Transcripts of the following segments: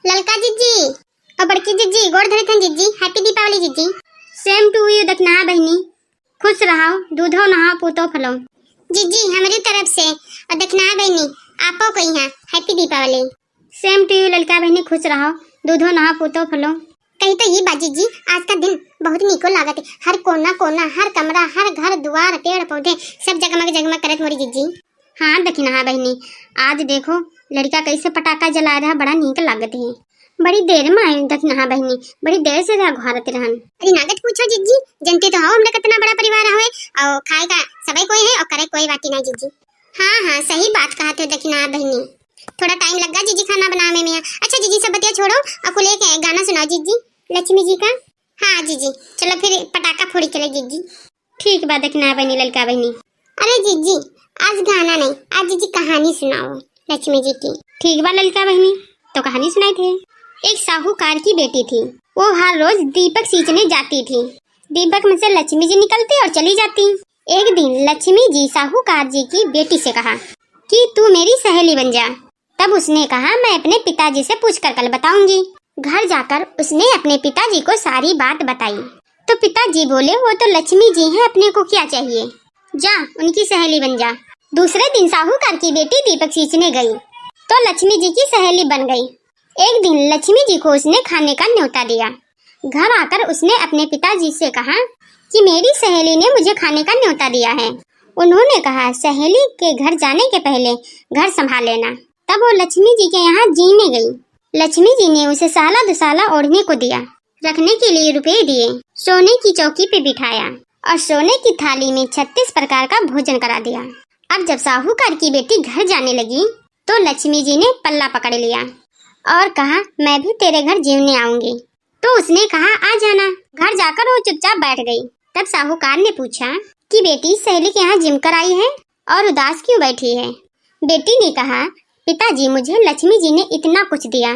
ललका जीजी और बड़की जीजी गोड़ धरे थे जीजी। हैप्पी दीपावली जीजी। सेम टू यू दखना बहनी, खुश रहो, दूधो नहाओ पूतो फलो। जीजी हमारी तरफ से और दखना बहनी आपो को यहाँ happy Deepawali. Same to you ललका बहनी, खुश रहो, दूधो नहाओ पूतो फलो। कहीं तो ये बाजी जी आज का दिन बहुत निको लागत है। हर कोना कोना, हर कमरा, हर घर द्वार, पेड़ पौधे सब जगमग जगमग करत मोरी जीजी। हाँ दखना बहनी, आज देखो लड़का कैसे पटाखा जला रहा, बड़ा नीक लागत है। बड़ी देर में आये दखना बहनी, बड़ी देर से घरत रहन। अरे नागत पूछो जीजी, जनते तो हो हमने कितना बड़ा परिवार है और खाए का सबई कोई है और करे कोई बात नहीं जीजी। हाँ हाँ सही बात कहा थे दखना बहनी, थोड़ा टाइम लगा जीजी खाना बनाने में। अच्छा जीजी सब बतिया छोड़ो, आपको लेके गाना सुनाओ जीजी लक्ष्मी जी का। हाँ जीजी चलो फिर पटाखा फोड़ी चले जीजी। ठीक बात दखना बहनी ललका बहनी। अरे जीजी आज गाना नहीं, आज जीजी कहानी सुनाओ लक्ष्मी जी की। ठीक बा ललका बहनी, तो कहानी सुनाई थे। एक साहूकार की बेटी थी, वो हर रोज दीपक सींचने जाती थी। दीपक में से लक्ष्मी जी निकलती और चली जाती। एक दिन लक्ष्मी जी साहूकार जी की बेटी से कहा कि तू मेरी सहेली बन जा। तब उसने कहा मैं अपने पिताजी से पूछकर कल बताऊंगी। घर जाकर उसने अपने पिताजी को सारी बात बताई तो पिताजी बोले वो तो लक्ष्मी जी हैं, अपने को क्या चाहिए, जा उनकी सहेली बन जा। दूसरे दिन साहूकार की बेटी दीपक सींचने गई तो लक्ष्मी जी की सहेली बन गई। एक दिन लक्ष्मी जी को उसने खाने का न्योता दिया। घर आकर उसने अपने पिताजी से कहा कि मेरी सहेली ने मुझे खाने का न्योता दिया है। उन्होंने कहा सहेली के घर जाने के पहले घर संभाल लेना। तब वो लक्ष्मी जी के यहाँ जीने गई। लक्ष्मी जी ने उसे साला दुसाला ओढ़ने को दिया, रखने के लिए रुपए दिए, सोने की चौकी पे बिठाया और सोने की थाली में 36 प्रकार का भोजन करा दिया। अब जब साहूकार की बेटी घर जाने लगी तो लक्ष्मी जी ने पल्ला पकड़ लिया और कहा मैं भी तेरे घर जीवने आऊंगी। तो उसने कहा आ जाना। घर जाकर वो चुपचाप बैठ गई। तब साहूकार ने पूछा कि बेटी सहेली के यहाँ जिम कर आई है और उदास क्यों बैठी है। बेटी ने कहा पिताजी मुझे लक्ष्मी जी ने इतना कुछ दिया,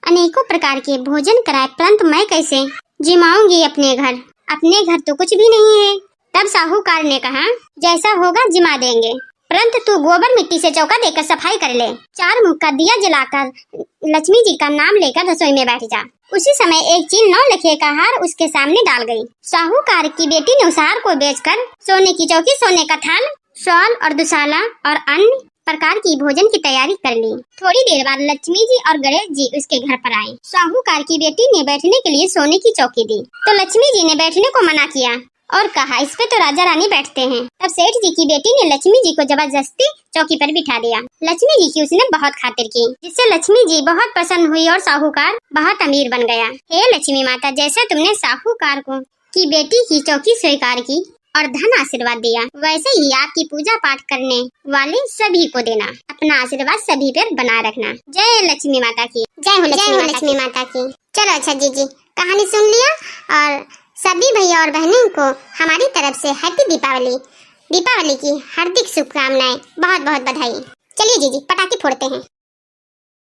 अनेकों प्रकार के भोजन कराए, परंतु मैं कैसे जिमाऊंगी अपने घर तो कुछ भी नहीं है। तब साहूकार ने कहा जैसा होगा जिमा देंगे, परंतु तू गोबर मिट्टी से चौका देकर सफाई कर ले। 4 मुख का दिया जलाकर लक्ष्मी जी का नाम लेकर रसोई में बैठ जा। उसी समय एक चीन 9 लखे का हार उसके सामने डाल गई। साहूकार की बेटी ने उस हार को बेचकर सोने की चौकी, सोने का थाल, शॉल और दुसाला और अन्य प्रकार की भोजन की तैयारी कर ली। थोड़ी देर बाद लक्ष्मी जी और गणेश जी उसके घर पर आए। साहूकार की बेटी ने बैठने के लिए सोने की चौकी दी तो लक्ष्मी जी ने बैठने को मना किया और कहा इस पे तो राजा रानी बैठते हैं। तब सेठ जी की बेटी ने लक्ष्मी जी को जबरदस्ती चौकी पर बिठा दिया। लक्ष्मी जी की उसने बहुत खातिर की, जिससे लक्ष्मी जी बहुत प्रसन्न हुई और साहूकार बहुत अमीर बन गया। हे लक्ष्मी माता, जैसे तुमने साहूकार को की बेटी की चौकी स्वीकार की और धन आशीर्वाद दिया, वैसे ही आपकी पूजा पाठ करने वाले सभी को देना। अपना आशीर्वाद सभी पर बना रखना। जय लक्ष्मी माता की। जय हो लक्ष्मी माता की। चलो अच्छा जीजी कहानी सुन लिया और सभी भैया और बहनों को हमारी तरफ से हैप्पी दीपावली की हार्दिक शुभकामनाएं, बहुत बहुत बधाई। चलिए जीजी पटाखे फोड़ते हैं।